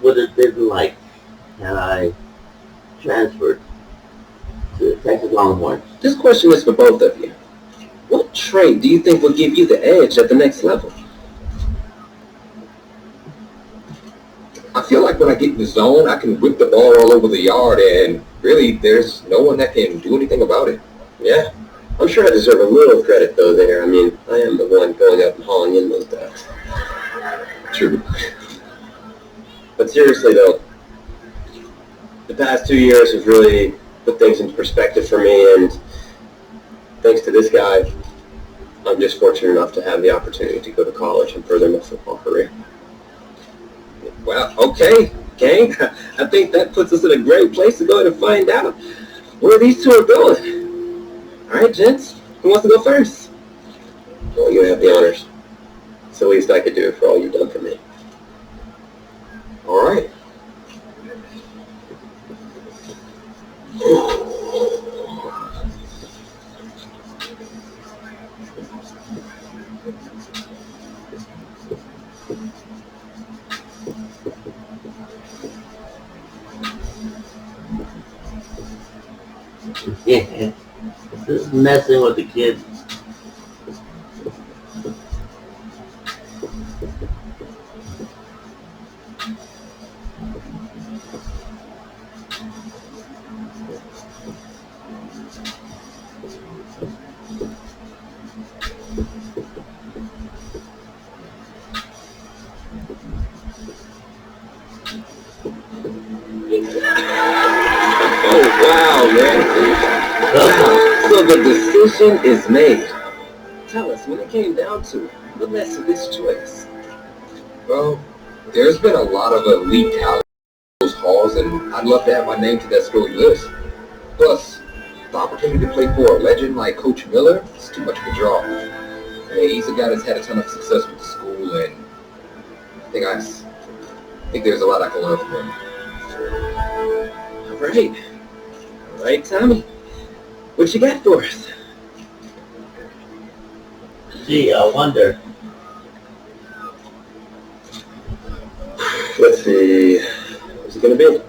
would have been like had I transferred to the Texas Longhorns? This question is for both of you. What trait do you think will give you the edge at the next level? I feel like when I get in the zone, I can whip the ball all over the yard, and really, there's no one that can do anything about it. Yeah, I'm sure I deserve a little credit, though, there. I mean, I am the one going up and hauling in those ducks. True. But seriously, though, the past 2 years have really put things into perspective for me, and thanks to this guy, I'm just fortunate enough to have the opportunity to go to college and further my football career. Well, okay, gang. I think that puts us in a great place to go ahead and find out where these two are going. All right, gents, who wants to go first? Well, you have the honors. It's the least I could do for all you've done for me. All right. Yeah, this is messing with the kids. Oh, wow, man. Wow. So the decision is made. Tell us, when it came down to it, what led to this choice? Well, there's been a lot of elite talent in those halls, and I'd love to have my name to that storied list. Plus, the opportunity to play for a legend like Coach Miller is too much of a draw. I mean, he's a guy that's had a ton of success with the school, and I think there's a lot I can learn from him. All right, Tommy. What you got for us? Gee, I wonder. Let's see. What's it going to be?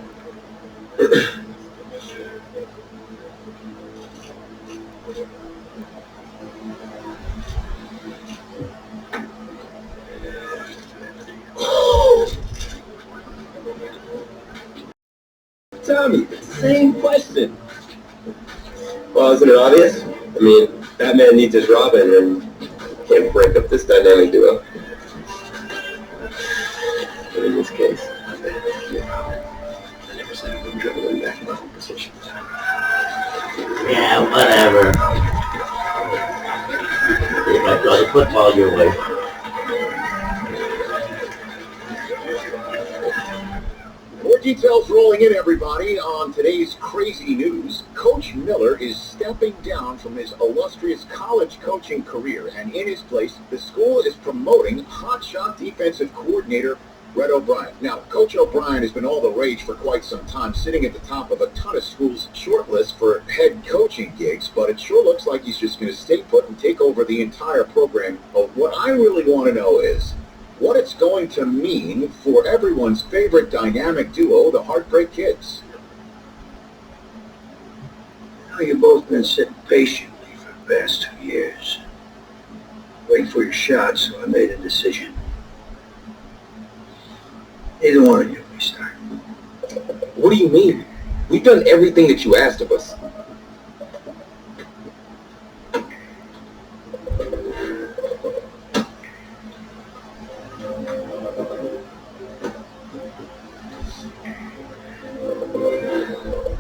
Tommy, same question. Well, isn't it obvious? I mean, Batman needs his Robin and can't break up this dynamic duo. But in this case, I never said I would dribble him back in my position. Yeah, whatever. See if I throw the football your way. More details rolling in, everybody. On today's crazy news, Coach Miller is stepping down from his illustrious college coaching career, and in his place, the school is promoting hotshot defensive coordinator Red O'Brien. Now, Coach O'Brien has been all the rage for quite some time, sitting at the top of a ton of schools' shortlists for head coaching gigs, but it sure looks like he's just going to stay put and take over the entire program. But what I really want to know is what it's going to mean for everyone's favorite dynamic duo, the Heartbreak Kids. Now, you've both been sitting patiently for the past 2 years. Waiting for your shot, so I made a decision. Neither one of you will be starting. What do you mean? We've done everything that you asked of us.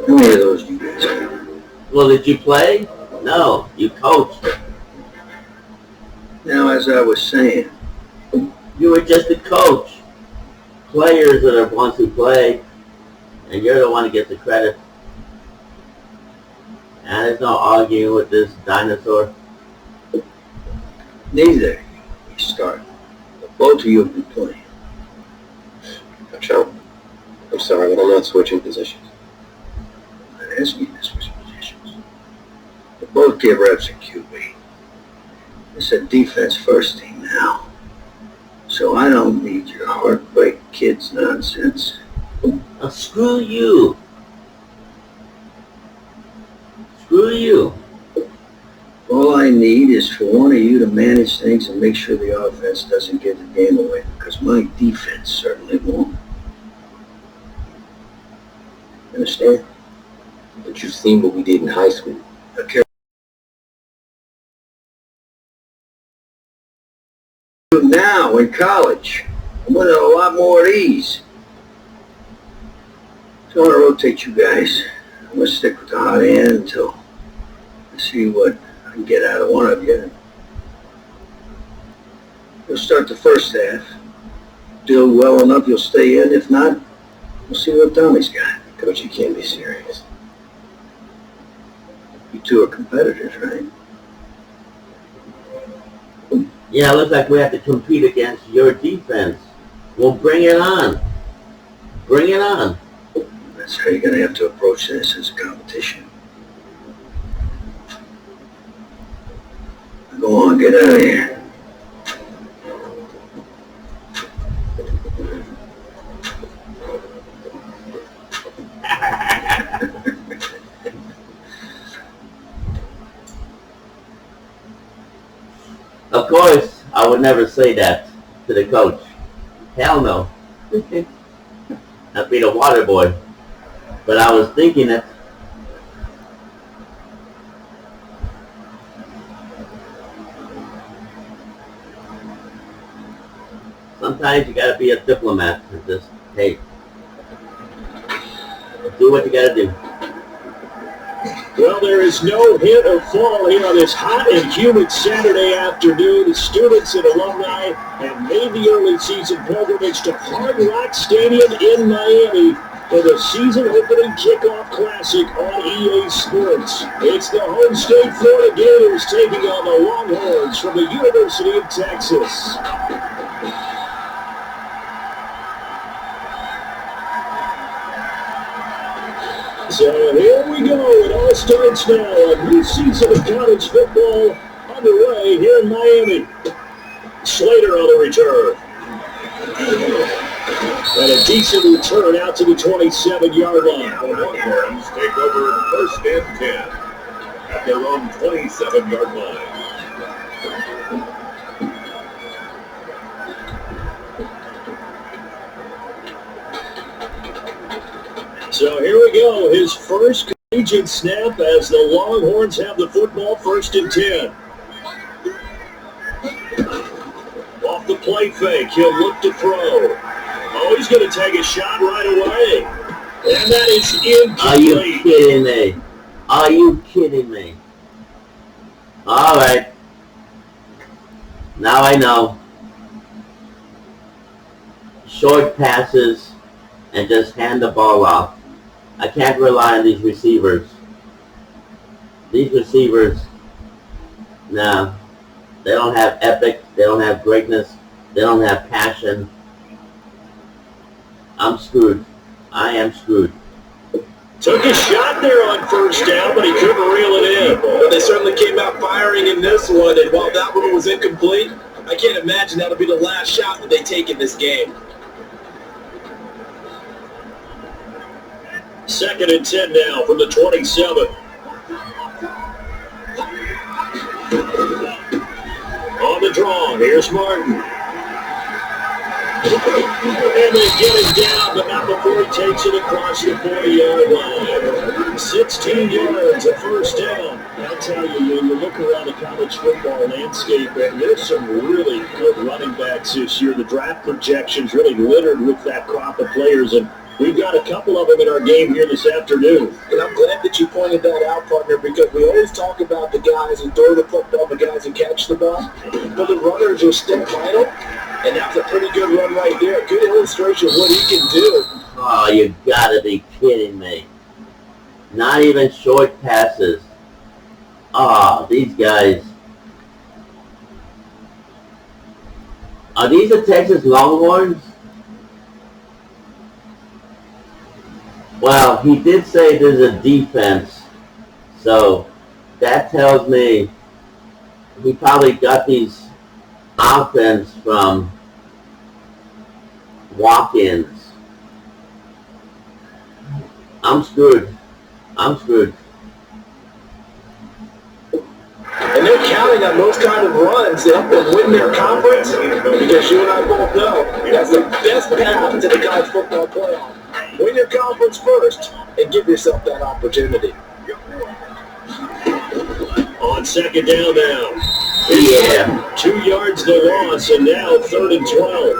How many of those do you guys have? Well, did you play? No, you coached. Now, as I was saying, You were just a coach. Players are the ones who play, and you're the one who gets the credit. And there's no arguing with this dinosaur. neither of you start. But both of you will be playing. Coach, I'm sorry, but I'm not switching positions. I'm not asking you to switch positions. But both get reps at QB. It's a defense first team now. So I don't need your Heartbreak Kids nonsense. Screw you. Screw you. All I need is for one of you to manage things and make sure the offense doesn't get the game away, because my defense certainly won't. Understand? But you've seen what we did in high school. Okay. Now in college, I'm winning a lot more of these. So I want to rotate you guys. I'm going to stick with the hot hand until I see what I can get out of one of you. We'll start the first half. Do well enough, you'll stay in. If not, we'll see what Tommy's got. Coach, you can't be serious. You two are competitors, right? Yeah, it looks like we have to compete against your defense. Well, bring it on. Bring it on. That's how you're going to have to approach this as a competition. Go on, get out of here. Of course, I would never say that to the coach. Hell no. I'd be the water boy. But I was thinking that sometimes you gotta be a diplomat and just, hey, do what you gotta do. Well, there is no hint of fall here on this hot and humid Saturday afternoon. Students and alumni have made the early season pilgrimage to Hard Rock Stadium in Miami for the season-opening kickoff classic on EA Sports. It's the home state Florida Gators taking on the Longhorns from the University of Texas. So here we go. It all starts now. A new season of college football underway here in Miami. Slater on the return. And a decent return out to the 27-yard line. The Longhorns take over first and 10 at their own 27-yard line. So here we go. His first collegiate snap as the Longhorns have the football, first and 10. Off the play fake, he'll look to throw. Oh, he's going to take a shot right away. And that is incomplete. Are you kidding me? Are you kidding me? All right. Now I know. Short passes and just hand the ball off. I can't rely on these receivers. These receivers, no. They don't have epic. They don't have greatness. They don't have passion. I'm screwed. I am screwed. Took a shot there on first down, but he couldn't reel it in. Well, they certainly came out firing in this one, and while that one was incomplete, I can't imagine that'll be the last shot that they take in this game. Second and 10 now from the 27. On the draw, here's Martin. And they get him down, but not before he takes it across the 40-yard line. 16 yards, a first down. I'll tell you, when you look around the college football landscape, and there's some really good running backs this year. The draft projections really littered with that crop of players, and we've got a couple of them in our game here this afternoon. And I'm glad that you pointed that out, partner, because we always talk about the guys who throw the football, the guys who catch the ball, but the runners are still vital, and that's a pretty good run right there. A good illustration of what he can do. Oh, you gotta be kidding me. Not even short passes. Oh, these guys. Are these the Texas Longhorns? Well, he did say there's a defense, so that tells me he probably got these offense from walk-ins. I'm screwed. I'm screwed. And they're counting on those kind of runs to help them win their conference, because you and I both know that's the best path to the college football playoff. Win your conference first and give yourself that opportunity. On second down now. Yeah. 2 yards to loss, and now 3rd and 12.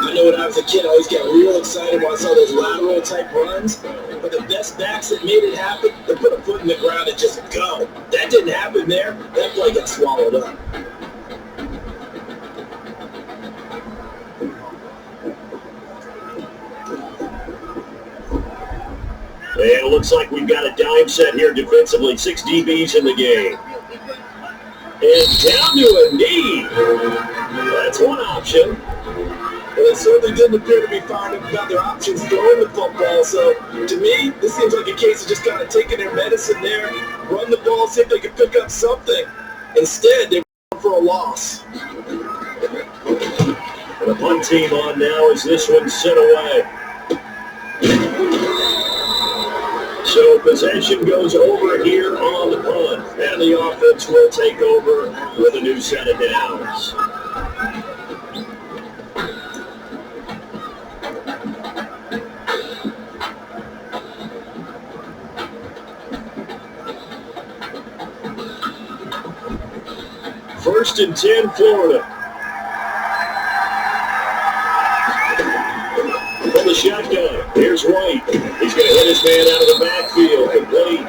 I know when I was a kid, I always got real excited when I saw those lateral type runs. But the best backs that made it happen, they put a foot in the ground and just go. That didn't happen there. That play got swallowed up. And it looks like we've got a dime set here defensively. 6 DBs in the game. And down to a knee. That's one option. Well, they certainly didn't appear to be fired up about their options throwing the football. So, to me, this seems like a case of just kind of taking their medicine there, run the ball, see if they can pick up something. Instead, they went for a loss. And the punt team on now as this one's sent away. So possession goes over here on the punt, and the offense will take over with a new set of downs. First and 10, Florida. From the shotgun, here's White. He's going to hit his man out of the backfield. Complete.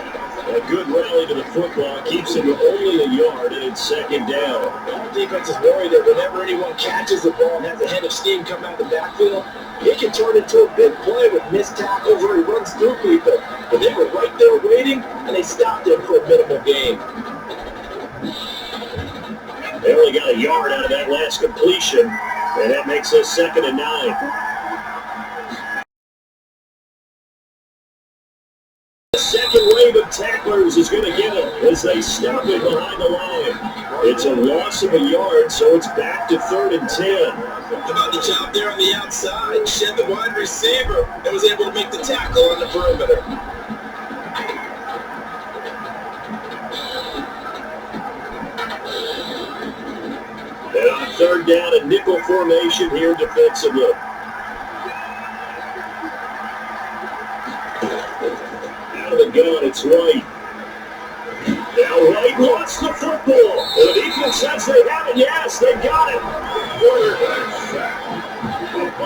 A good rally to the football. Keeps him to only a yard, and it's second down. The defense is worried that whenever anyone catches the ball and has a head of steam come out of the backfield, it can turn into a big play with missed tackles where he runs through people. But they were right there waiting, and they stopped him for a minimal gain. They only got a yard out of that last completion, and that makes us 2nd and 9. The second wave of tacklers is going to get him as they stop it behind the line. It's a loss of a yard, so it's back to 3rd and 10. How about the job there on the outside? Shed the wide receiver and was able to make the tackle on the perimeter. And on 3rd down, a nickel formation here defensively. Out of the gun, it's White. Now White wants the football. The defense says they have it. Yes, they got it.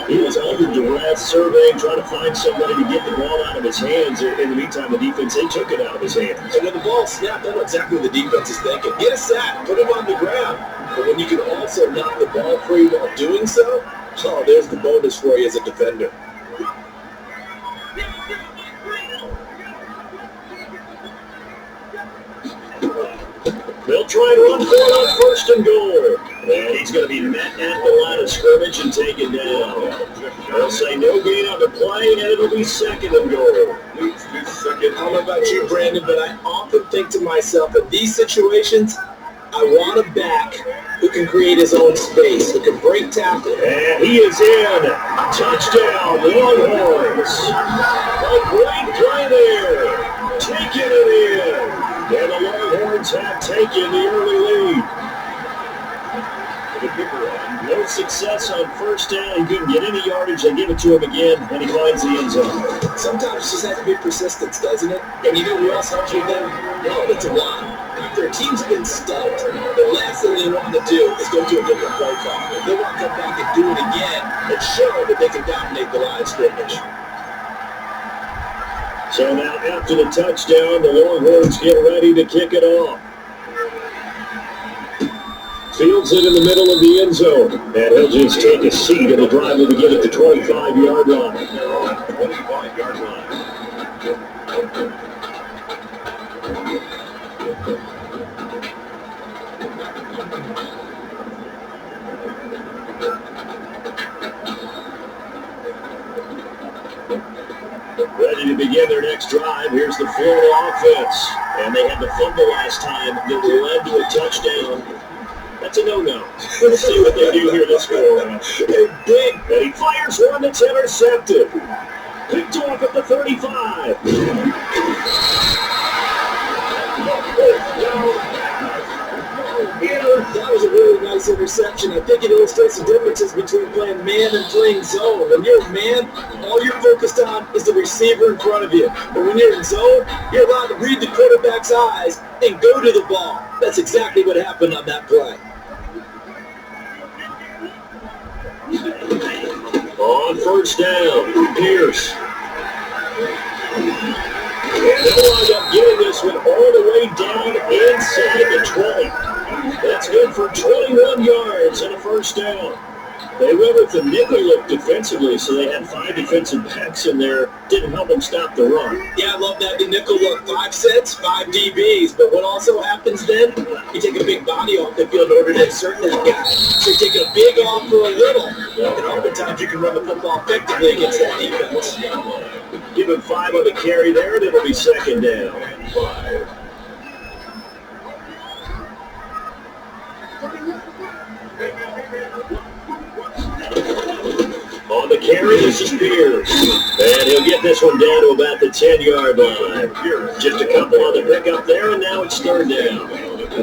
He was under duress, surveying, trying to find somebody to get the ball out of his hands. In the meantime, the defense, they took it out of his hands. And when the ball snapped, I know exactly what the defense is thinking. Get a sack, put him on the ground. But when you can also knock the ball free while doing so, oh, there's the bonus for you as a defender. They'll try and run for it on 1st and goal. And he's going to be met at the line of scrimmage and taken down. They'll say no gain on the play, and it'll be 2nd and goal. I don't know about you, Brandon, but I often think to myself, in these situations, I want a back who can create his own space, who can break tackle. And he is in. Touchdown, Longhorns. A great play there. Taking it in. And the Longhorns have taken the early lead. No success on 1st down. He couldn't get any yardage. They give it to him again, and he finds the end zone. Sometimes it just has to be persistence, doesn't it? And you know who else helps with them? Well, it's a lot. If their team's been stumped, the last thing they want to do is go to a different play call. They want to come back and do it again and show that they can dominate the line of scrimmage. So now after the touchdown, the Longhorns get ready to kick it off. Fields it in the middle of the end zone. And he'll just take a seat, and the drive will begin at the 25-yard line. 25-yard line. Ready to begin their next drive. Here's the Florida offense. And they had the fumble last time that led to a touchdown. That's a no-no. Let's see what they do here this go around. And he fires one that's intercepted. Picked off at the 35. That was a really nice interception. I think it illustrates the differences between playing man and playing zone. When you're man, all you're focused on is the receiver in front of you. But when you're in zone, you're allowed to read the quarterback's eyes and go to the ball. That's exactly what happened on that play. On first down, Pierce. And they'll wind up getting this one all the way down inside the 20. That's good for 21 yards and a first down. They went with the nickel look defensively, so they had 5 defensive backs in there. Didn't help them stop the run. Yeah, I love that, the nickel look. 5 sets, 5 DBs. But what also happens then, you take a big body off the field in order to insert that guy. So you take a big off for a little. And oftentimes you can run the football effectively against that defense. Give him 5 on the carry there, and it'll be second down. 5. On the carry, this is Pierce. And he'll get this one down to about the 10-yard line. Just a couple on the pickup there, and now it's third down.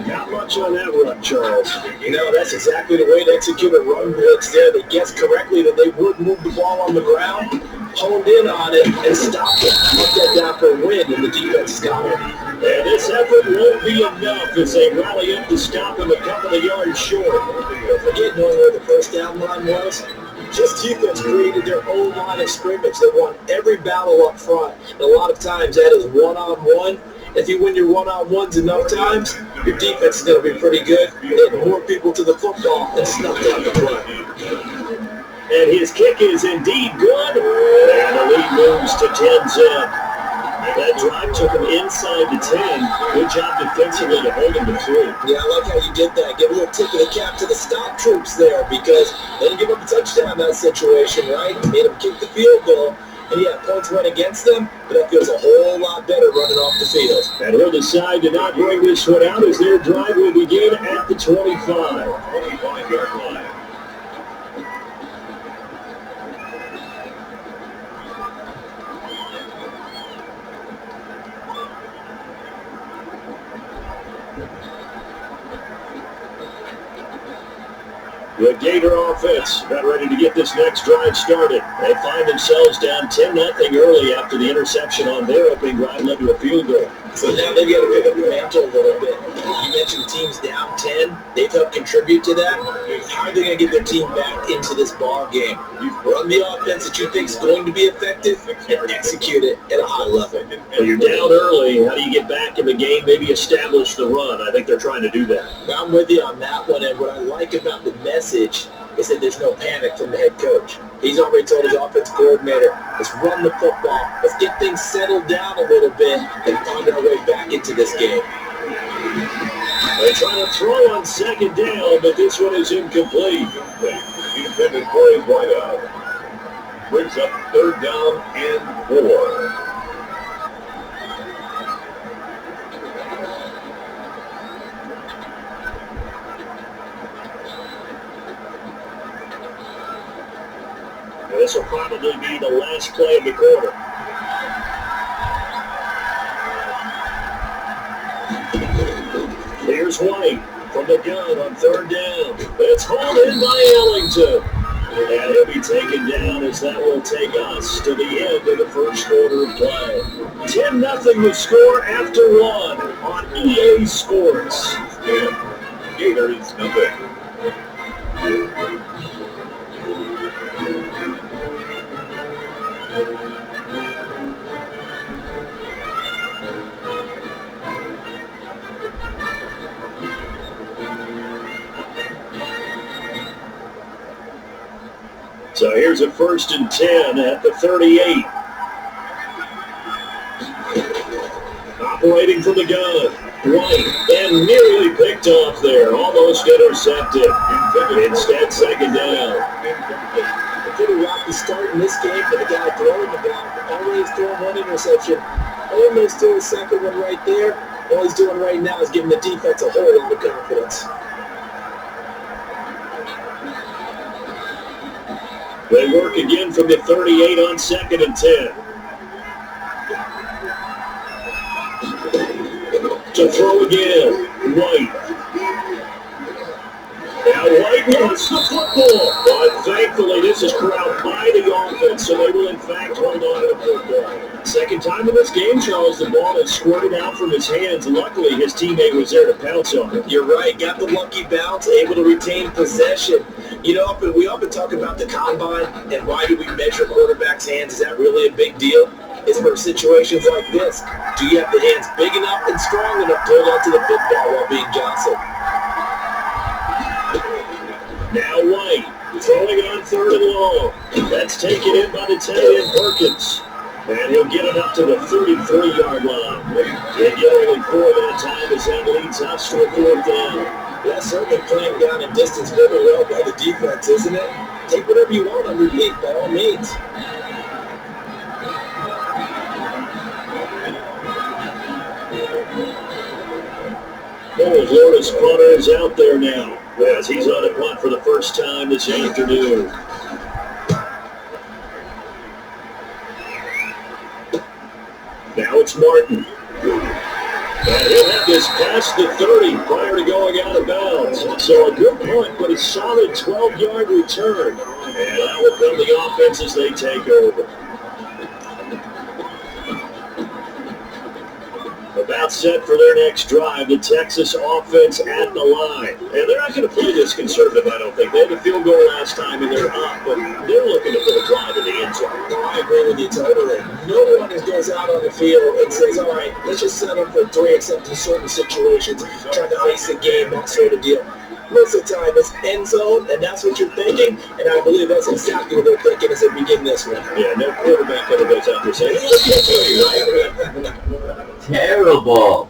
Not much on that run, Charles. No, that's exactly the way to execute a run blitz there. They guessed correctly that they would move the ball on the ground, honed in on it, and stopped it. Mark that down for a win, and the defense got it. And this effort won't be enough as they rally up to stop him a couple of yards short. Don't forget knowing where the first down line was. Just defense created their own line of scrimmage. They won every battle up front. And a lot of times that is one-on-one. If you win your one-on-ones enough times, your defense is going to be pretty good. Hit more people to the football and snuff down the play. And his kick is indeed good. And the lead moves to 10-zip. That drive took him inside the 10. Good job defensively to hold him to 3. Yeah, I like how you did that. Give a little tip of the cap to the stop troops there because they didn't give up a touchdown in that situation, right? Made them kick the field goal. And yeah, points went against them, but that feels a whole lot better running off the field. And he'll decide to not bring this one out as their drive will begin at the 25. 25-yard line. The Gator offense about ready to get this next drive started. They find themselves down 10-0 early after the interception on their opening drive led to a field goal. So now they've got to pick up the mantle a little bit. You mentioned the team's down 10. They've helped contribute to that. How are they going to get their team back into this ball game? You run the offense that you think is going to be effective and execute it at a high level. Well, you're down early. How do you get back in the game? Maybe establish the run. I think they're trying to do that. I'm with you on that one. And what I like about the message is that there's no panic from the head coach. He's already told his offense coordinator, let's run the football. Let's get things settled down a little bit and find our way back into this game. They're trying to throw on second down, but this one is incomplete. The intended play is wide out. Brings up third down and 4. This will probably be the last play of the quarter. Here's White from the gun on third down. It's hauled in by Ellington. And he'll be taken down as that will take us to the end of the first quarter of play. 10-0 the score after 1 on EA Sports. Gators nothing. So here's a 1st and 10 at the 38. Operating from the gun. White and nearly picked off there. Almost intercepted. Instead, second down. A pretty rocky start in this game for the guy throwing the ball. Already throwing one interception. Almost threw a second one right there. All he's doing right now is giving the defense a whole lot of confidence. They work again from the 38 on 2nd and 10. To throw again, White. Now White wants the football, but thankfully this is corralled by the offense, so they will in fact hold on to the football. Second time in this game, Charles, the ball has squirted out from his hands. Luckily, his teammate was there to pounce on it. You're right. Got the lucky bounce, able to retain possession. You know, we often talk about the combine and why do we measure quarterbacks' hands? Is that really a big deal? It's for situations like this. Do you have the hands big enough and strong enough to hold on to the football while being jostled? Now White, throwing on 3rd and long. That's taken in by the tight end Perkins. And he'll get it up to the 33-yard line. They get only 4 that time as that leads us to a 4th down. That's certainly playing down in distance very well by the defense, isn't it? Take whatever you want underneath, by all means. Florida's punter is out there now, as he's on a punt for the first time this afternoon. Now it's Martin. And he'll have this past the 30 prior to going out of bounds. So a good punt, but a solid 12-yard return. And that will come the offense as they take over. About set for their next drive, the Texas offense at the line. And they're not going to play this conservative, I don't think. They had a field goal last time and they're up, but they're looking to put a drive in the end zone. I agree with you totally. No one goes out on the field and says, all right, let's just set up for 3 except in certain situations, trying to ice the game, that sort of deal. Most of the time, it's end zone, and that's what you're thinking, and I believe that's exactly what they're thinking as they begin this one. Yeah, no quarterback ever goes out there saying, Terrible.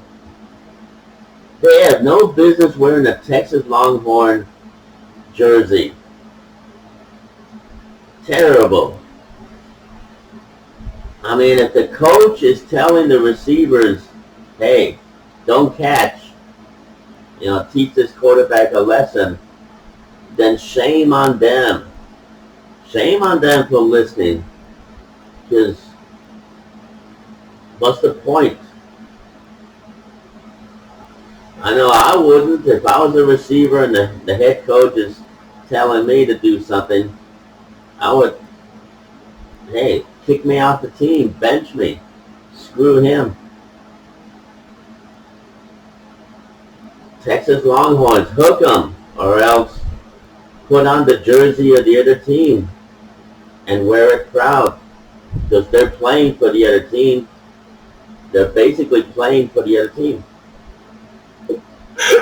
They have no business wearing a Texas Longhorn jersey. Terrible. I mean, if the coach is telling the receivers, hey, don't catch, teach this quarterback a lesson, then shame on them. Shame on them for listening. Because what's the point? I know I wouldn't. If I was a receiver and the head coach is telling me to do something, I would, hey, kick me off the team, bench me, screw him. Texas Longhorns, hook them, or else put on the jersey of the other team and wear it proud, because they're playing for the other team. They're basically playing for the other team.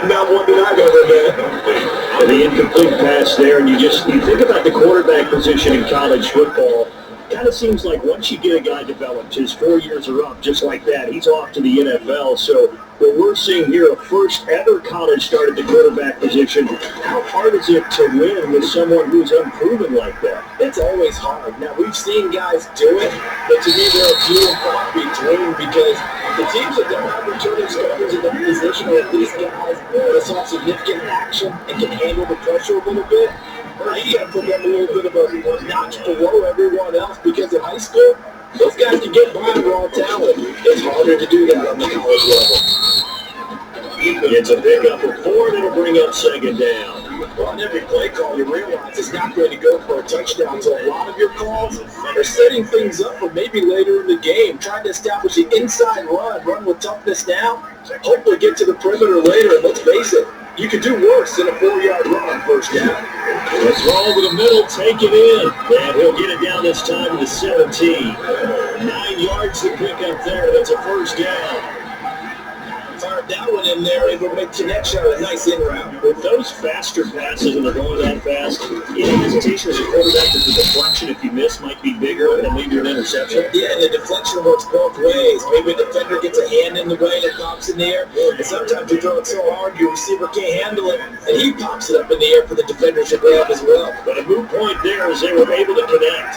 Not one that I've ever been. The incomplete pass there, and you think about the quarterback position in college football. Kind of seems like once you get a guy developed, his 4 years are up just like that. He's off to the NFL. So what we're seeing here, a first ever college start at the quarterback position. How hard is it to win with someone who's unproven like that? It's always hard. Now, we've seen guys do it, but to me, there are few and far between because the teams that don't have returning starters in their position, or at least guys that saw significant action and can handle the pressure a little bit, you got to put them a little bit of a notch below everyone else because in high school, those guys can get by raw talent. It's harder to do that on the college level. It's a pickup of 4, and it'll bring up 2nd down. Well, on every play call, you realize it's not going to go for a touchdown, so a lot of your calls are setting things up for maybe later in the game, trying to establish the inside run with toughness now, hopefully get to the perimeter later, and let's face it, you could do worse than a 4-yard run on first down. Let's roll over the middle, take it in, and he'll get it down this time to the 17. 9 yards to pick up there, that's a first down. Fired that one in there, able to make connection on a nice in route. With those faster passes and they're going that fast, any hesitation as a quarterback that the deflection, if you miss, might be bigger and lead to an interception? Yeah, and the deflection works both ways. Maybe a defender gets a hand in the way and it pops in the air, and sometimes you throw it so hard your receiver can't handle it, and he pops it up in the air for the defender to grab as well. But a moot point there as they were able to connect.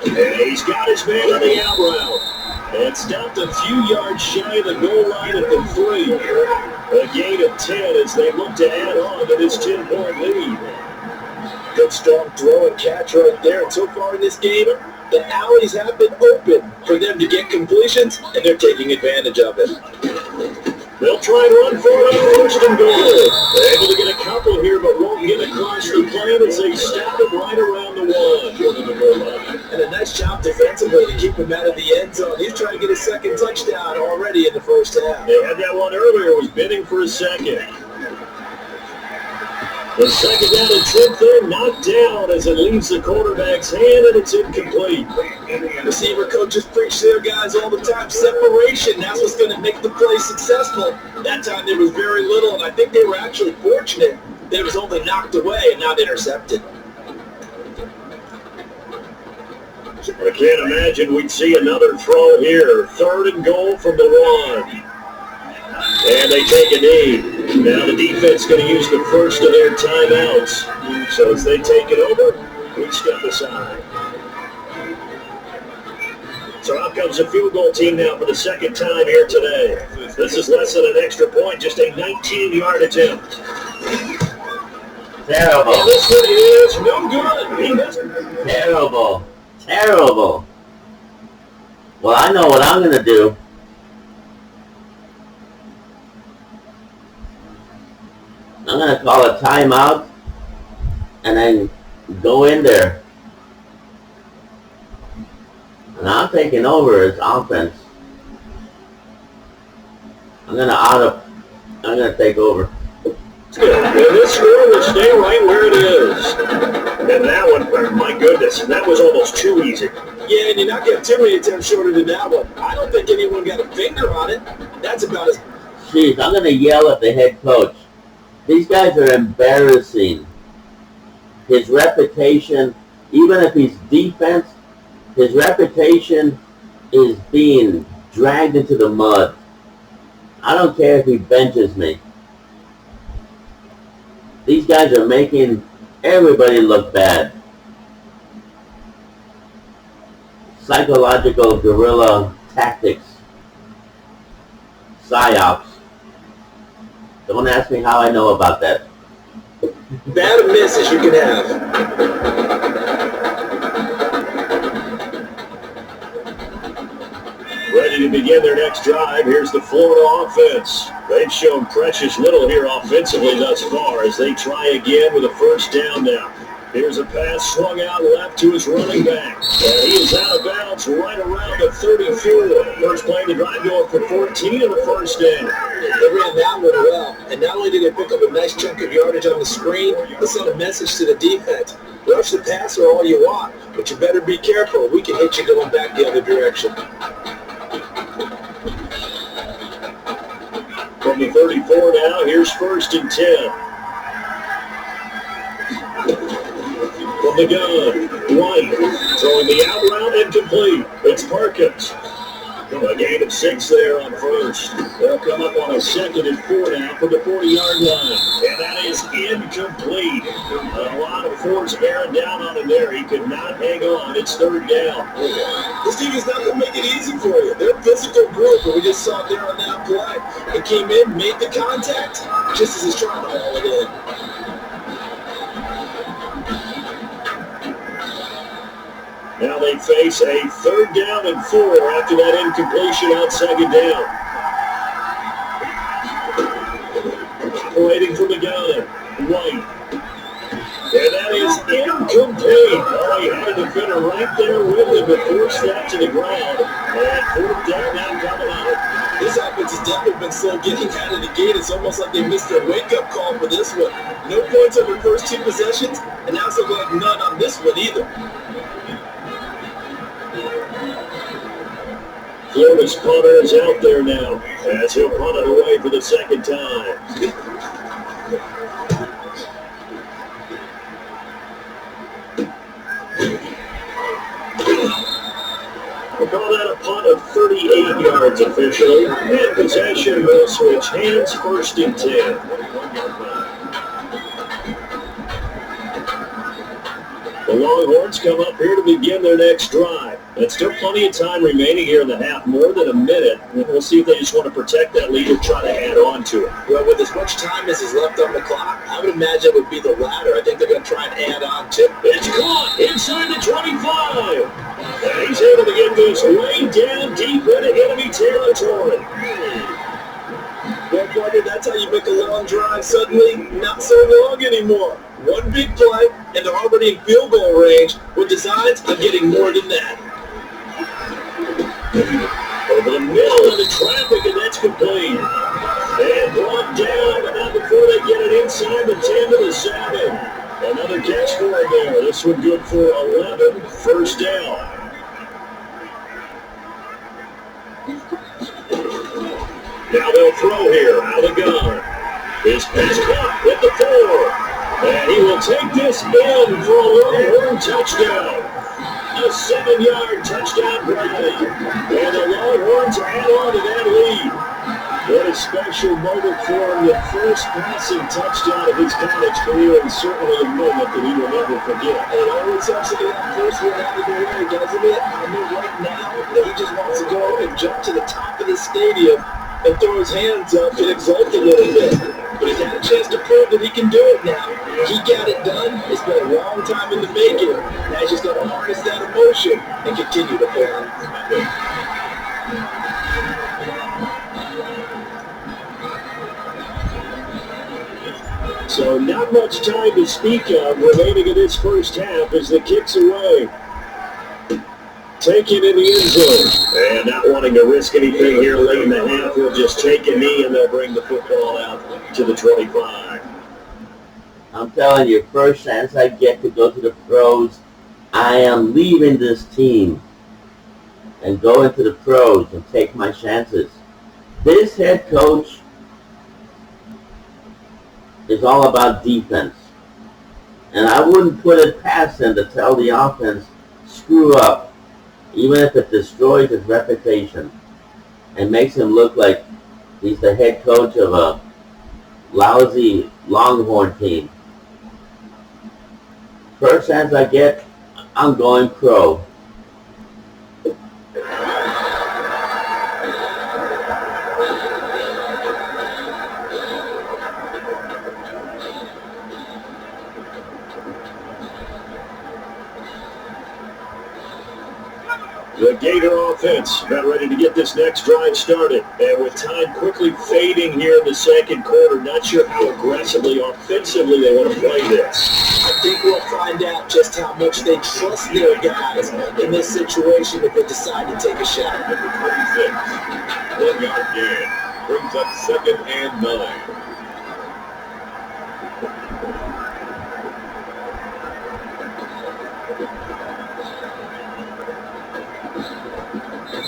And he's got his man on the out route. And stopped a few yards shy of the goal line at the 3. A gain of 10 as they look to add on to this 10-point lead. The good, strong throw and catch right there. And so far in this game, the alleys have been open for them to get completions, and they're taking advantage of it. They'll try and run for it on first and goal. They're able to get a couple here, but won't get across the plane as they stop it right around the one. And a nice job defensively to keep him out of the end zone. He's trying to get his second touchdown already in the first half. They had that one earlier, was bidding for a second. The second down and 10 there, knocked down as it leaves the quarterback's hand, and it's incomplete. Receiver coaches preach there, guys, all the time. Separation, that's what's going to make the play successful. That time there was very little, and I think they were actually fortunate that it was only knocked away and not intercepted. I can't imagine we'd see another throw here. Third and goal from the one. And they take a knee. Now the defense going to use the first of their timeouts. So as they take it over, we step aside. So out comes the field goal team now for the second time here today. This is less than an extra point, just a 19-yard attempt. Terrible. And this one is no good. He missed. Terrible. Terrible. Well, I know what I'm going to do. I'm going to call a timeout and then go in there. And I'm taking over his offense. I'm going to take over. And this score will stay right where it is. And that one, my goodness, that was almost too easy. Yeah, and you're not getting too many attempts shorter than that one. I don't think anyone got a finger on it. That's about as... Jeez, I'm going to yell at the head coach. These guys are embarrassing. His reputation, even if he's defense, his reputation is being dragged into the mud. I don't care if he benches me. These guys are making everybody look bad. Psychological guerrilla tactics. PSYOPs. Don't ask me how I know about that. bad a miss as you can have. Ready to begin their next drive. Here's the Florida offense. They've shown precious little here offensively thus far as they try again with a first down now. Here's a pass swung out left to his running back. And he is out of bounds right around the 34. First play of the drive going for 14 and a first down. They ran that one well. And not only did they pick up a nice chunk of yardage on the screen, but sent a message to the defense. Rush the passer all you want, but you better be careful. We can hit you going back the other direction. From the 34 now, here's first and 10. From the gun, White throwing the out route incomplete. It's Perkins. A gain of 6 there on first. They'll come up on a second and 4 now from the 40-yard line. And that is incomplete. A lot of force bearing down on him there. He could not hang on. It's third down. This team is not going to make it easy for you. They're a physical group, and we just saw it there on that play. It came in, made the contact, just as he's trying to haul it in. Now they face a third down and 4 after that incompletion on second down. Waiting for the gun, White. And that is incomplete. Oh, he had a defender right there with him, but forced that to the ground. And fourth down now coming out. This offense has definitely been slow getting out of the gate. It's almost like they missed their wake-up call for this one. No points on their first 2 possessions, and now it's like none on this one either. Florida's punter is out there now as he'll punt it away for the second time. We'll call that a punt of 38 yards officially. And possession will switch hands, first and 10. The Longhorns come up here to begin their next drive. And still plenty of time remaining here in the half, more than a minute. We'll see if they just want to protect that lead or try to add on to it. Well, with as much time as is left on the clock, I would imagine it would be the latter. I think they're going to try and add on to it. It's caught inside the 25. And he's able to get this way down deep into enemy territory. Well, partner, that's how you make a long drive suddenly not so long anymore. One big play, and they're already in field goal range with designs on getting more than that. Over the middle of the traffic, and that's complete. And brought down, but not before they get it inside the 10 to the 7. Another catch for him there. This one good for 11, first down. Now they'll throw here, out of the gun. His pass caught with the 4. And he will take this in for a Longhorn touchdown. A 7-yard touchdown play. And the Longhorns add on to that lead. What a special moment for him. The first passing touchdown of his college career, and certainly a moment that he will never forget. It always helps to get that first one out of the way, doesn't it? I know right now that he just wants to go and jump to the top of the stadium and throw his hands up and exult a little bit. But he's had a chance to prove that he can do it now. He got it done. It's been a long time in the making. Now he's just got to harness that emotion and continue to play on. So not much time to speak of remaining in this first half as the kick's away. Taken in the end zone. And not wanting to risk anything here late in the half, we'll just take a knee and they'll bring the football out to the 25. I'm telling you, first chance I get to go to the pros, I am leaving this team and go into the pros and take my chances. This head coach is all about defense. And I wouldn't put it past him to tell the offense, screw up, even if it destroys his reputation and makes him look like he's the head coach of a lousy Longhorn team. First chance I get, I'm going pro. The Gator offense about ready to get this next drive started. And with time quickly fading here in the second quarter, not sure how aggressively, offensively they want to play this. I think we'll find out just how much they trust their guys in this situation if they decide to take a shot. Number 26, 1-yard gain, brings up 2nd and 9.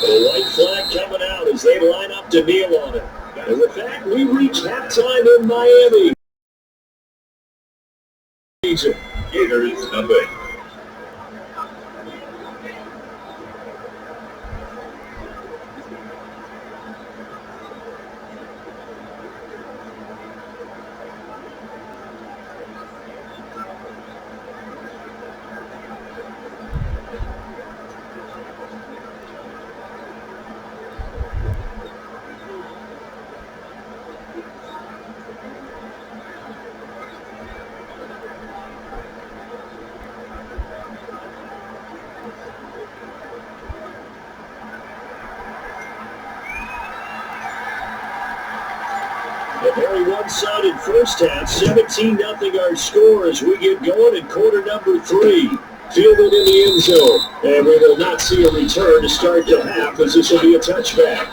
The white flag coming out as they line up to kneel on it. And with that, we reach halftime in Miami. Gators, nothing. A very one-sided first half, 17-0 our score as we get going in quarter number 3. Fielded in the end zone, and we will not see a return to start the half as this will be a touchback.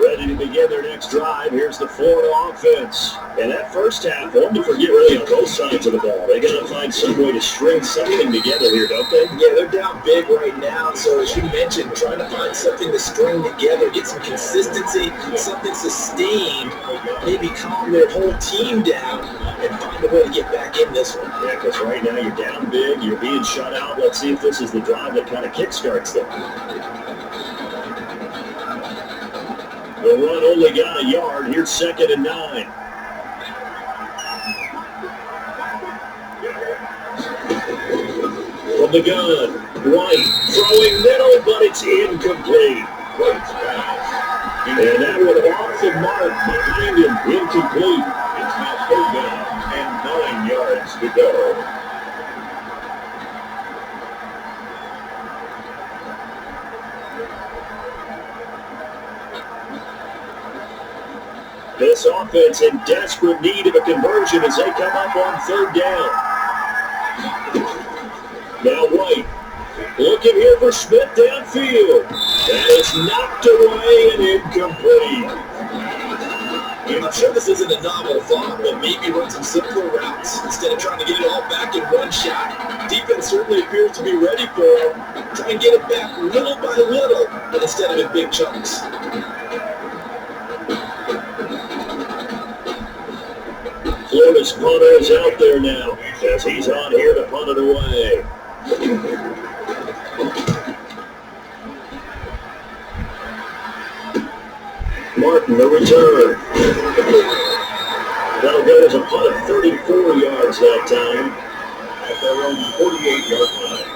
Ready to begin their next drive. drive. Here's the Florida offense. And that first half, one to forget really on both sides of the ball. They got to find some way to string something together here, don't they? Yeah, they're down big right now. So as you mentioned, trying to find something to string together, get some consistency, something sustained, maybe calm their whole team down and find a way to get back in this one. Yeah, because right now you're down big, you're being shut out. Let's see if this is the drive that kind of kickstarts them. The run only got a yard. Here's 2nd and 9. From the gun, White throwing middle, but it's incomplete. And that one off the mark behind him, incomplete. It's now 3rd down and 9 yards to go. This offense in desperate need of a conversion as they come up on 3rd down. Now White, looking here for Smith downfield. And it's knocked away and incomplete. I'm sure this isn't a novel thought, but maybe run some simpler routes instead of trying to get it all back in one shot. Defense certainly appears to be ready for it. Try and get it back little by little, but instead of in big chunks. Florida's punter is out there now as he's on here to punt it away. Martin, the return. That'll go as a punt of 34 yards that time At their own 48-yard line.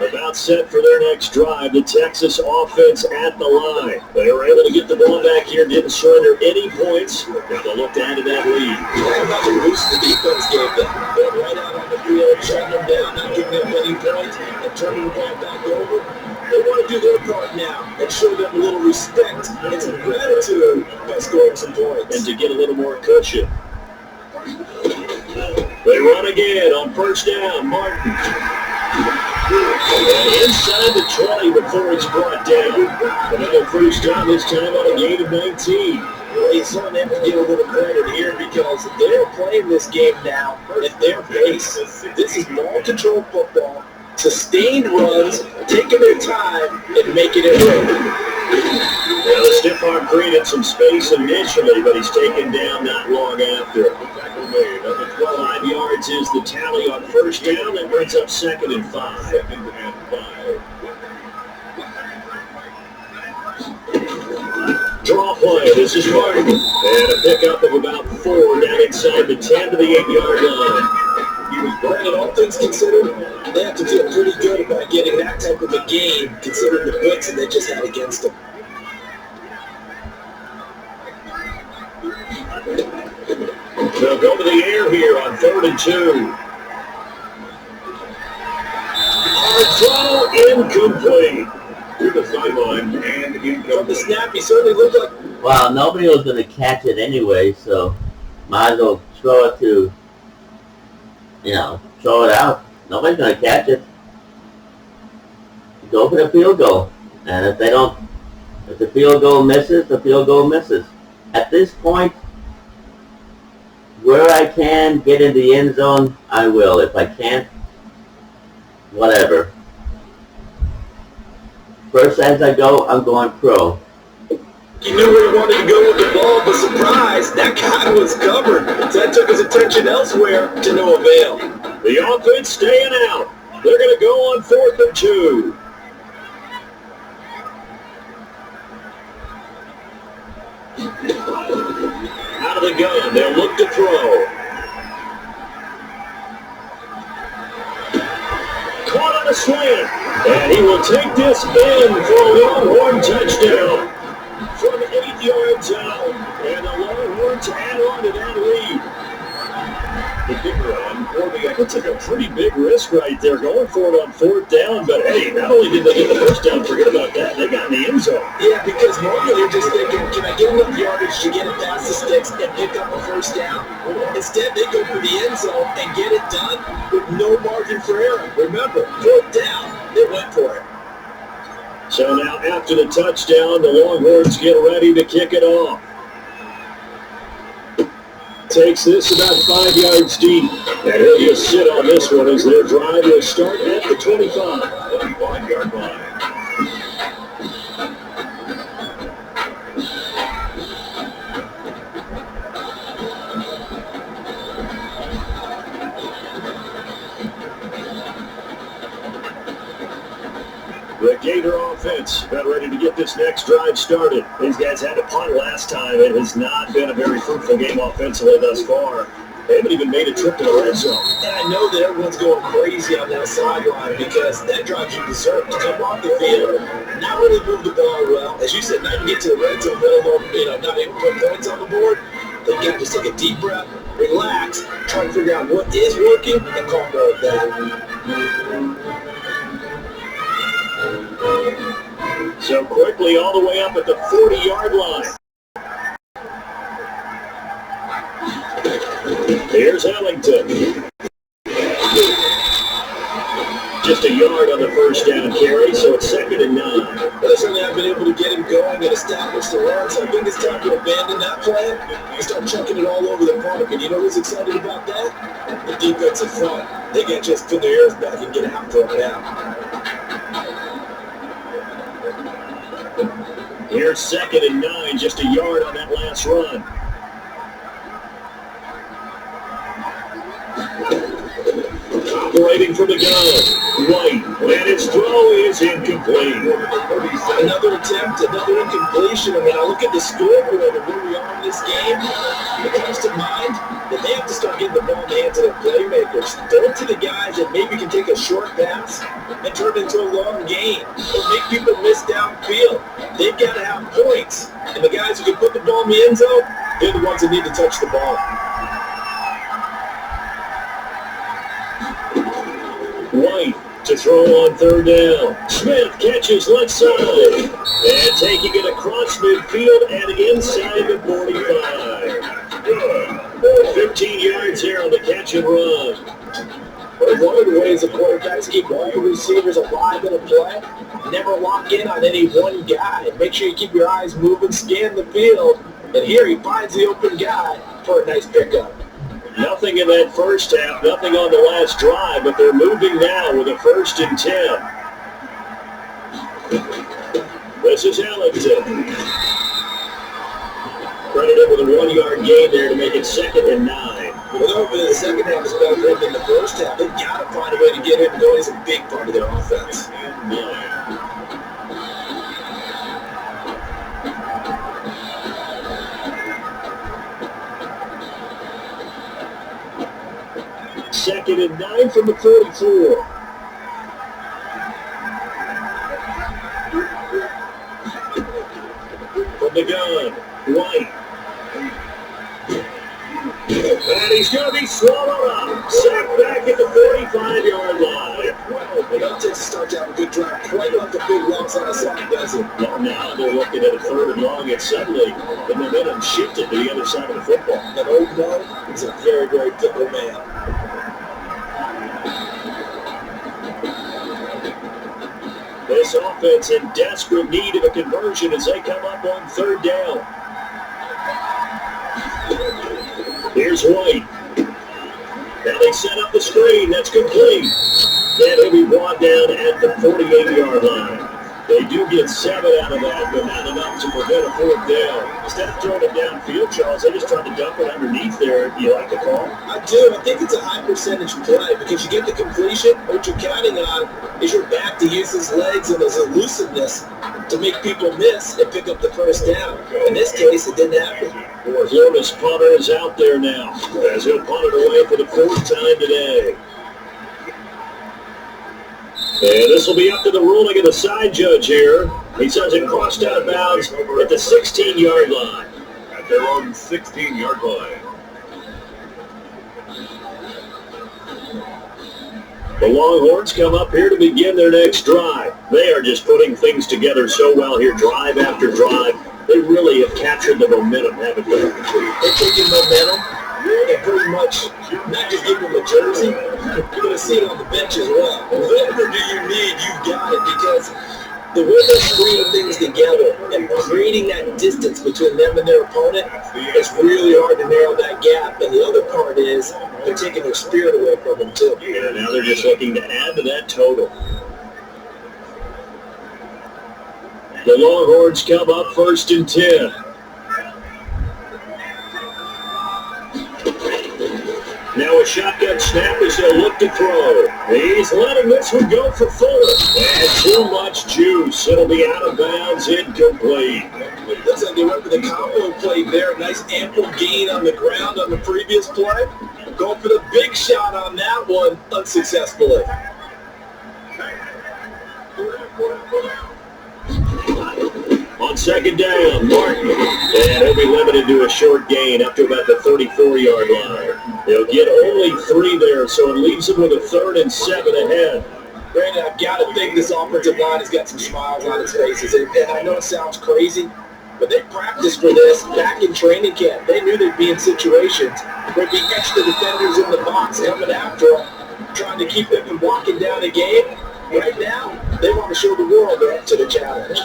About set for their next drive, the Texas offense at the line. They were able to get the ball back here, didn't surrender any points. Now they'll look to add to that lead. How about the boost the defense gave them? Going right out on the field, shutting them down, not giving them any points, and turning the ball back over. They want to do their part now and show them a little respect and some gratitude by scoring some points. And to get a little more cushion. They run again on 1st down, Martin. And inside the 20 before it's brought down. Another 1st down, this time on a gain of 19. Well, he's on them to get a little credit here because they're playing this game now at their pace. This is ball control football, sustained runs, taking their time, and making it work. Now the stiff arm created some space initially, but he's taken down not long after. Tackle made. Number 12. 5 yards is the tally on 1st down. That brings up 2nd and 5. 2nd and 5. Draw play. This is Martin. And a pickup of about 4 down inside the 10 to the 8-yard line. He was bringing all things considered. They have to feel pretty good about getting that type of a game, considering the blitz that they just had against them. They'll go to the air here on 3rd and 2. Hard throw, incomplete. To the sideline and From the incomplete. snap, he certainly looked like Well, nobody was going to catch it anyway, so might as well throw it to, throw it out. Nobody's going to catch it. Go for the field goal. And if the field goal misses, the field goal misses. At this point, where I can get in the end zone, I will. If I can't, whatever. First as I go, I'm going pro. he knew where he wanted to go with the ball, but surprise, that guy was covered. So that took his attention elsewhere to no avail. The offense staying out. They're going to go on 4th and 2. Out of the gun, they'll look to throw. Caught on a slant, and he will take this in for a Longhorn touchdown from 8 yards out, and the Longhorns add on to that lead. The kicker on for the That took a pretty big risk right there, going for it on 4th down. But, hey, not only did they get the first down, forget about that, they got in the end zone. Yeah, because normally you're just thinking, can I get enough yardage to get it past the sticks and pick up a first down? Instead, they go for the end zone and get it done with no margin for error. Remember, 4th down, they went for it. So now after the touchdown, the Longhorns get ready to kick it off. Takes this about 5 yards deep. And he'll just sit on this one as their drive will start at the 25-yard line. The Gator offense about ready to get this next drive started. These guys had to punt last time. It has not been a very fruitful game offensively thus far. They haven't even made a trip to the red zone. And I know that everyone's going crazy on that sideline because that drives you berserk to come off the field, not really move the ball well. As you said, not even get to the red zone, let alone, not able to put points on the board. They've got to just take a deep breath, relax, try to figure out what is working, and call more of that. So quickly all the way up at the 40-yard line. Here's Ellington. Just a yard on the first down carry, so it's 2nd and 9. They certainly have been able to get him going and establish the run, so I think it's time to abandon that plan and start chucking it all over the park. And you know who's excited about that? The defensive front. They can just put their ears back and get after it now. Here's 2nd and 9, just a yard on that last run. Operating from the gun, White, and his throw is incomplete. Another attempt, another incompletion. I mean, I look at the scoreboard and where we are in this game. It comes to mind that they have to start getting the ball in the hands of their playmakers. Throw it to the guys that maybe can take a short pass and turn it into a long gain or make people miss downfield. They've got to have points. And the guys who can put the ball in the end zone, they're the ones that need to touch the ball. White to throw on 3rd down. Smith catches left side. And taking it across midfield and inside the 45. 15 yards here on the catch and run. One of the ways the quarterbacks keep all the receivers alive in a play, never lock in on any one guy. Make sure you keep your eyes moving, scan the field. And here he finds the open guy for a nice pickup. Nothing in that first half, nothing on the last drive, but they're moving now with a 1st and 10. This is Ellington. Credited with a 1-yard gain there to make it 2nd and 9. Well, over the second half is better than the first half. They've got to find a way to get him going. He's a big part of their offense. Second and 9 from the 44. From the gun, White. And he's going to be swallowed up. Sacked back at the 45-yard line. Well, the Texas starts out a good drive. Quite like the big runs on a sack, does it? Well, now they're looking at a 3rd and long, and suddenly the momentum shifted to the other side of the football. And old Mo is a very, very fickle man. This offense in desperate need of a conversion as they come up on 3rd down. Here's White. Now they set up the screen. That's complete. And he'll be brought down at the 48-yard line. They do get 7 out of that, but not enough to prevent a 4th down. Instead of throwing it downfield, Charles, they just tried to dump it underneath there. You like the call? I do. I think it's a high percentage play because you get the completion. What you're counting on is your back to use his legs and his elusiveness to make people miss and pick up the first down. In this case, it didn't happen. Florida's punter is out there now as he'll punt it away for the 4th time today. And this will be up to the ruling of the side judge here. He says it crossed out of bounds at the 16-yard line. At their own 16-yard line. The Longhorns come up here to begin their next drive. They are just putting things together so well here, drive after drive. They really have captured the momentum, haven't they? They're taking momentum and pretty much not just giving them a jersey, you're going to see it on the bench as well. Whatever do you need, you've got it, because the way they're stringing things together and creating that distance between them and their opponent, it's really hard to narrow that gap. And the other part is they're taking their spirit away from them too. Yeah, now they're just looking to add to that total. The Longhorns come up 1st and 10. Now a shotgun snap as they'll look to throw. He's letting this one go for Fuller. And too much juice. It'll be out of bounds, incomplete. Looks like they went for the combo play there. Nice ample gain on the ground on the previous play. Going for the big shot on that one unsuccessfully. On 2nd down, Martin. And he'll be limited to a short gain up to about the 34-yard line. They'll get only 3 there, so it leaves them with a 3rd and 7 ahead. Brandon, I've got to think this offensive line has got some smiles on its faces. And I know it sounds crazy, but they practiced for this back in training camp. They knew they'd be in situations where there'd be extra defenders in the box coming after them, trying to keep them from walking down a game. Right now, they want to show the world they're up to the challenge.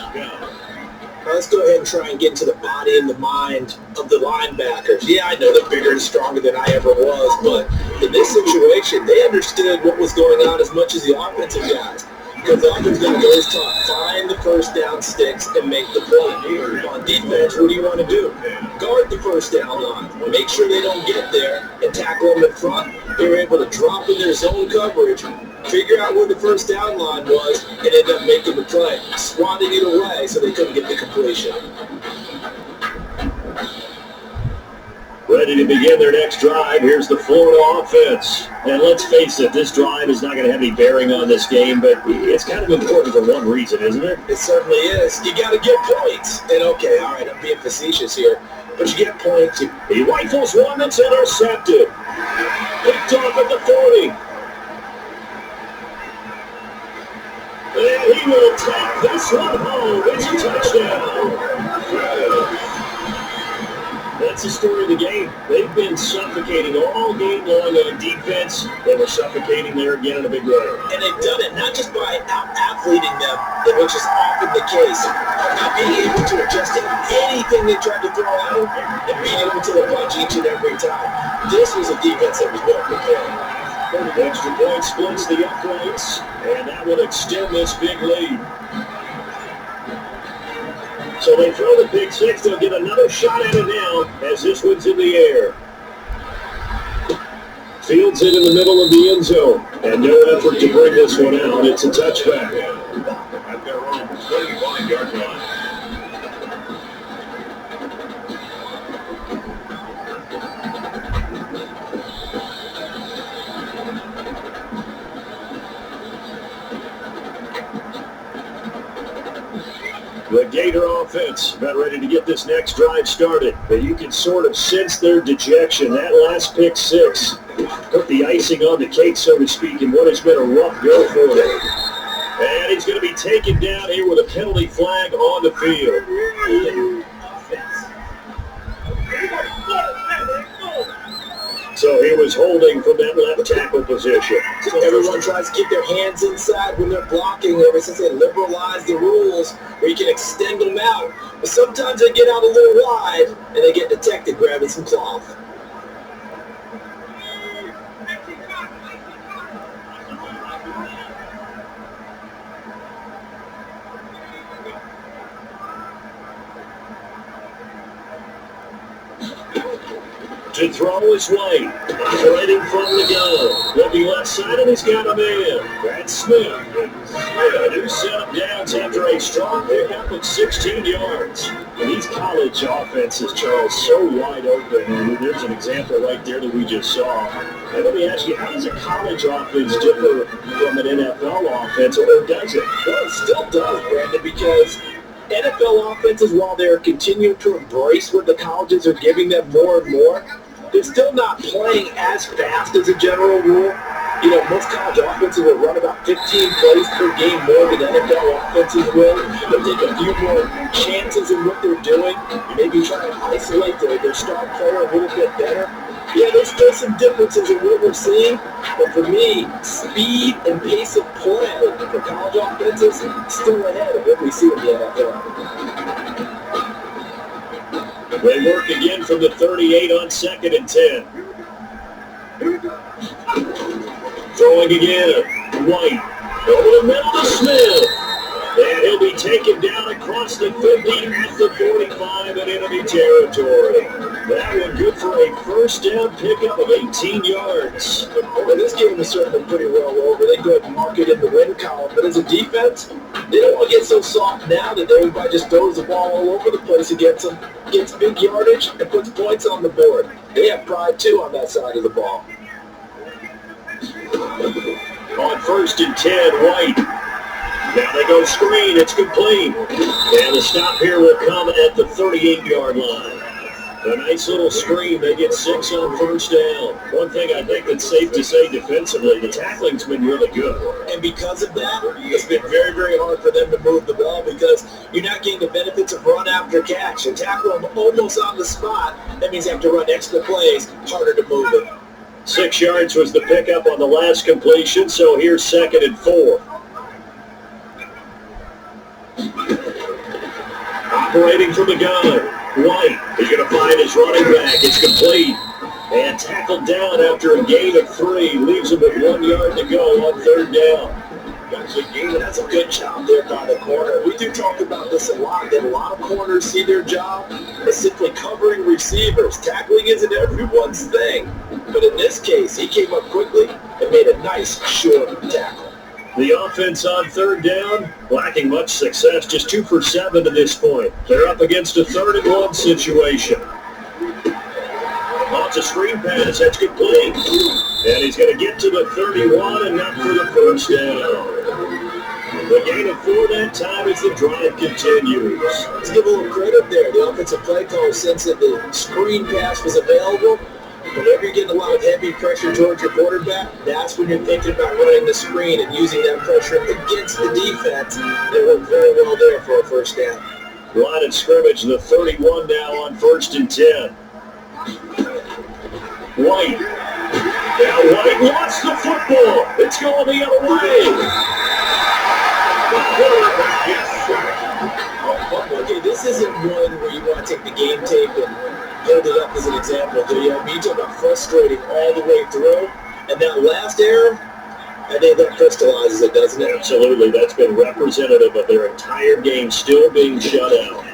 Now let's go ahead and try and get into the body and the mind of the linebackers. Yeah, I know they're bigger and stronger than I ever was, but in this situation, they understood what was going on as much as the offensive guys. Because the offensive guys always taught, find the first down sticks and make the play. On defense, what do you want to do? Guard the first down line. Make sure they don't get there and tackle them in front. They were able to drop in their zone coverage, figure out where the first down line was, and end up making the play, swatting it away so they couldn't get the completion. Ready to begin their next drive. Here's the Florida offense. And let's face it, this drive is not going to have any bearing on this game, but it's kind of important for one reason, isn't it? It certainly is. You got to get points. And okay, all right, I'm being facetious here, but you get points. He rifles one that's intercepted. Picked off at the 40. And he will take this one home. It's a touchdown. That's the story of the game. They've been suffocating all game long on defense. They were suffocating there again in a big way. And they've done it not just by out-athleting them, which is often the case, but by being able to adjust to anything they tried to throw out and being able to the punch each and every time. This was a defense that was well prepared. The extra point splits the uprights, and that will extend this big lead. So they throw the pick six. They'll get another shot at it now as this one's in the air. Fields it in the middle of the end zone. And no effort to bring this one out. It's a touchback. At their own 35-yard line. The Gator offense about ready to get this next drive started. But you can sort of sense their dejection. That last pick six put the icing on the cake, so to speak, in what has been a rough go for them. And he's going to be taken down here with a penalty flag on the field. So he was holding from that left tackle position. Everyone tries to keep their hands inside when they're blocking ever since they liberalized the rules where you can extend them out. But sometimes they get out a little wide and they get detected grabbing some cloth. To throw his way, operating from the gun. Will be left side, and he's got a man. That's Smith. A new set of downs after a strong pickup of 16 yards. And these college offenses, Charles, so wide open. And there's an example right there that we just saw. And let me ask you, how does a college offense differ from an NFL offense, or does it? Well, it still does, Brandon, because NFL offenses, while they're continuing to embrace what the colleges are giving them more and more, they're still not playing as fast as a general rule. Most college offenses will run about 15 plays per game more than NFL offenses will. They'll take a few more chances in what they're doing. Maybe try to isolate their star player a little bit better. Yeah, there's still some differences in what we're seeing. But for me, speed and pace of play for college offenses still ahead of what we see in the NFL. They work again from the 38 on 2nd and 10. Throwing again, White. Over the middle to Smith. And he'll be taken down across the 50 at the 45 in enemy territory. That one good for a first down pickup of 18 yards. Well, this game is certainly pretty well over. They go ahead and mark it in the win column. But as a defense, they don't want to get so soft now that everybody just throws the ball all over the place against them, gets big yardage, and puts points on the board. They have pride, too, on that side of the ball. On 1st and 10, White. Now they go screen. It's complete. And the stop here will come at the 38-yard line. A nice little screen. They get 6 on 1st down. One thing I think that's safe to say defensively, the tackling's been really good. And because of that, it's been very, very hard for them to move the ball because you're not getting the benefits of run after catch. And tackle them almost on the spot. That means you have to run extra plays, harder to move it. 6 yards was the pickup on the last completion, so here's 2nd and 4. Operating from the gun, White is going to find his running back. It's complete. And tackled down after a gain of 3. Leaves him with 1 yard to go on 3rd down. That's a good job there by the corner. We do talk about this a lot, that a lot of corners see their job as simply covering receivers. Tackling isn't everyone's thing. But in this case, he came up quickly and made a nice, short tackle. The offense on 3rd down, lacking much success, just 2 for 7 to this point. They're up against a 3rd and 1 situation. Lots of screen pass, that's complete. And he's going to get to the 31 and not for the first down. The gain of 4 that time as the drive continues. Let's give a little credit there. The offensive play caller sense that the screen pass was available. Whenever you're getting a lot of heavy pressure towards your quarterback, that's when you're thinking about running the screen and using that pressure against the defense. They worked very well there for a first down. Line of scrimmage, the 31 now on 1st and 10. White. Now White wants the football. It's going the other way. Okay, this isn't one where you want to take the game tape and hold it up as an example, do you? I mean, you talk about frustrating all the way through, and that last error, I think that crystallizes it, doesn't it? Absolutely. That's been representative of their entire game still being shut out.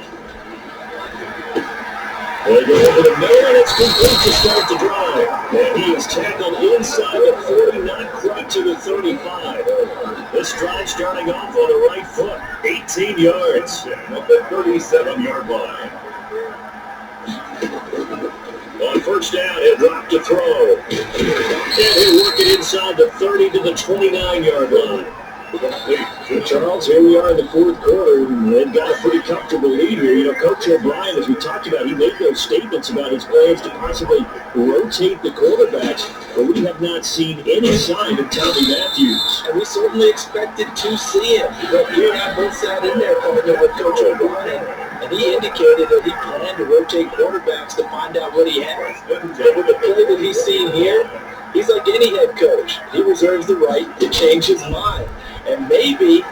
They go over the middle, and it's complete to start the drive. And he is tackled inside the 40, not quite to the 35. This drive starting off on the right foot, 18 yards at the 37-yard line. On 1st down, he'll drop to throw. And he'll work it inside the 30 to the 29-yard line. Charles, here we are in the 4th quarter, and they've got a pretty comfortable lead here. Coach O'Brien, as we talked about, he made those statements about his plans to possibly rotate the quarterbacks, but we have not seen any sign of Tommy Matthews. And we certainly expected to see him, but you and I both sat in there partnering with Coach O'Brien, and he indicated that he planned to rotate quarterbacks to find out what he has. But with the play that he's seen here, he's like any head coach. He reserves the right to change his mind. And maybe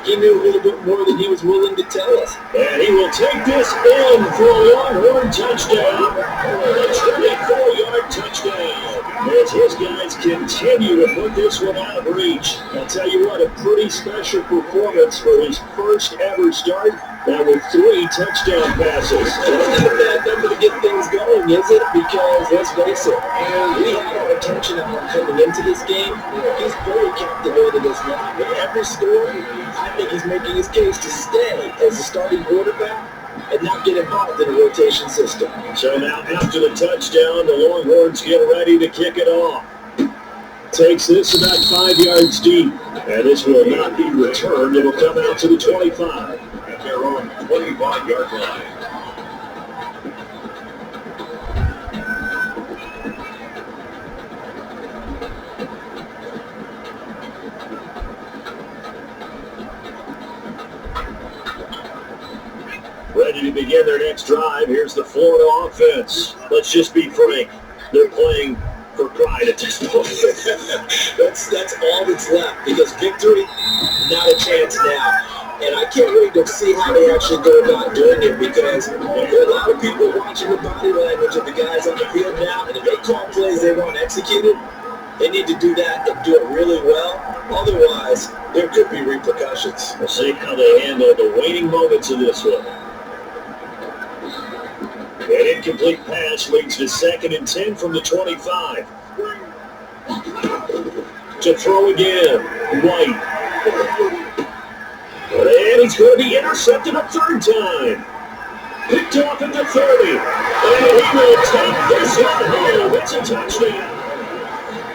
he knew a little bit more than he was willing to tell us. And he will take this in for a Longhorn touchdown. A 24-yard touchdown. As his guys continue to put this one out of reach. I'll tell you what, a pretty special performance for his first ever start. That with 3 touchdown passes. It's not a bad number to get things going, is it? Because, let's face it, we had our attention on him coming into this game. He's very captivated us now. With every score, I think he's making his case to stay as a starting quarterback and not get involved in a rotation system. So now after the touchdown, the Longhorns get ready to kick it off. Takes this about 5 yards deep. And this will not be returned. It will come out to the 25. Their own 25-yard line. begin their next drive. Here's the Florida offense. Let's just be frank. They're playing for pride at this point. that's all that's left, because victory, not a chance now. And I can't wait to see how they actually go about doing it, because there are a lot of people watching the body language of the guys on the field now, and if they call plays they want executed, they need to do that and do it really well. Otherwise, there could be repercussions. We'll see how they handle the waning moments of this one. An incomplete pass leads to 2nd and 10 from the 25. To throw again, White. And he's going to be intercepted a 3rd time. Picked off at the 30. And he will take this one home. It's a touchdown.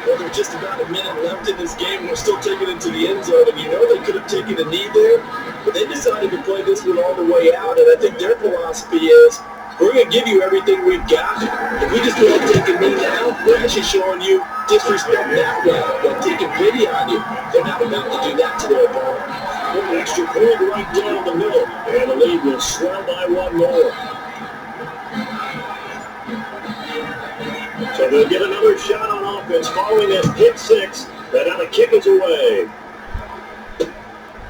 Well, there's just about a minute left in this game. We're still taking it to the end zone, and you know they could have taken a knee there, but they decided to play this one all the way out, and I think their philosophy is, we're going to give you everything we've got. If we just don't take a knee now, we're actually showing you disrespect that way, but taking pity on you. They're not about to do that to their opponent. An extra point right down the middle, and the lead will swell by 1 more. So they'll get another shot on offense following that pick 6, and now the kick is away.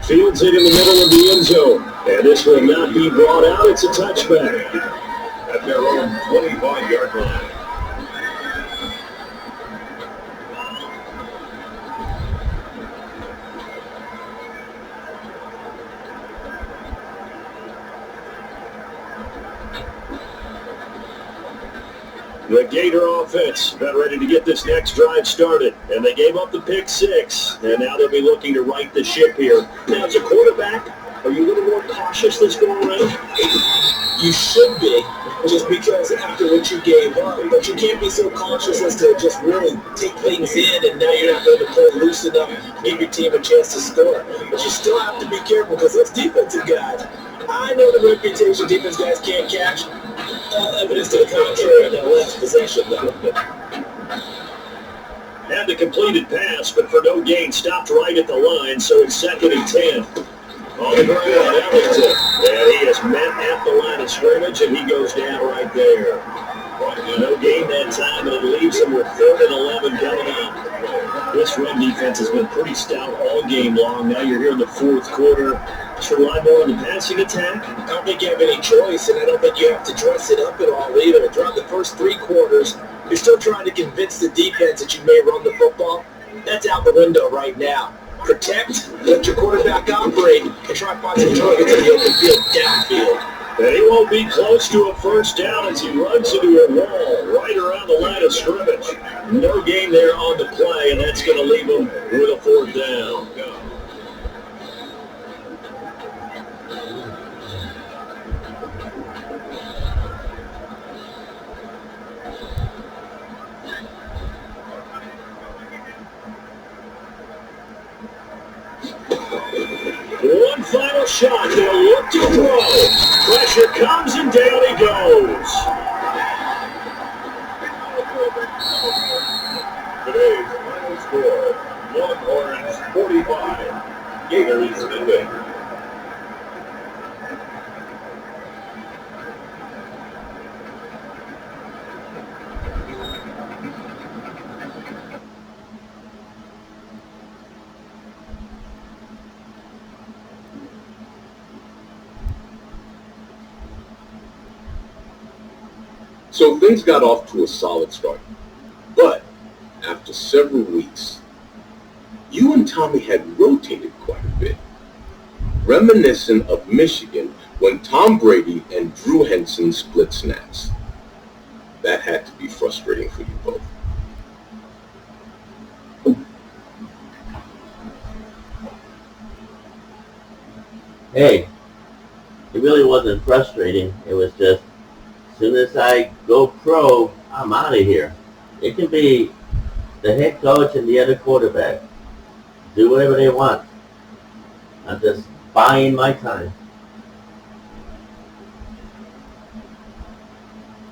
Fields it in the middle of the end zone, and this will not be brought out. It's a touchback. At their own 25-yard line. The Gator offense about ready to get this next drive started, and they gave up the pick 6, and now they'll be looking to right the ship here. Now, as a quarterback, are you a little more cautious this go around? You should be, just because after what you gave up, but you can't be so cautious as to just really take things in, and now you're not going to play loose enough to give your team a chance to score. But you still have to be careful, because those defensive guys, I know the reputation defense guys can't catch. All evidence to the contrary in that last possession, though. Had the completed pass, but for no gain, stopped right at the line, so it's 2nd and 10. On the ground, Ellington, and he is met at the line of scrimmage, and he goes down right there. No gain that time, and it leaves him with 3rd and 11 coming up. This run defense has been pretty stout all game long. Now you're here in the 4th quarter. Should rely more on the passing attack? I don't think you have any choice, and I don't think you have to dress it up at all either. Throughout the first 3 quarters, you're still trying to convince the defense that you may run the football. That's out the window right now. Protect, let your quarterback operate, and try to find some targets in the open field, downfield. And he won't be close to a first down as he runs into a wall right around the line of scrimmage. No gain there on the play, and that's going to leave him with a 4th down. One final shot. They'll look to throw. Pressure comes, and down he goes. Today's final score, Longhorns 45, Gators 50. So things got off to a solid start. But after several weeks, you and Tommy had rotated quite a bit, reminiscent of Michigan when Tom Brady and Drew Henson split snaps. That had to be frustrating for you both. Hey, it really wasn't frustrating. It was just, as soon as I go pro, I'm out of here. It can be the head coach and the other quarterback. Do whatever they want. I'm just buying my time.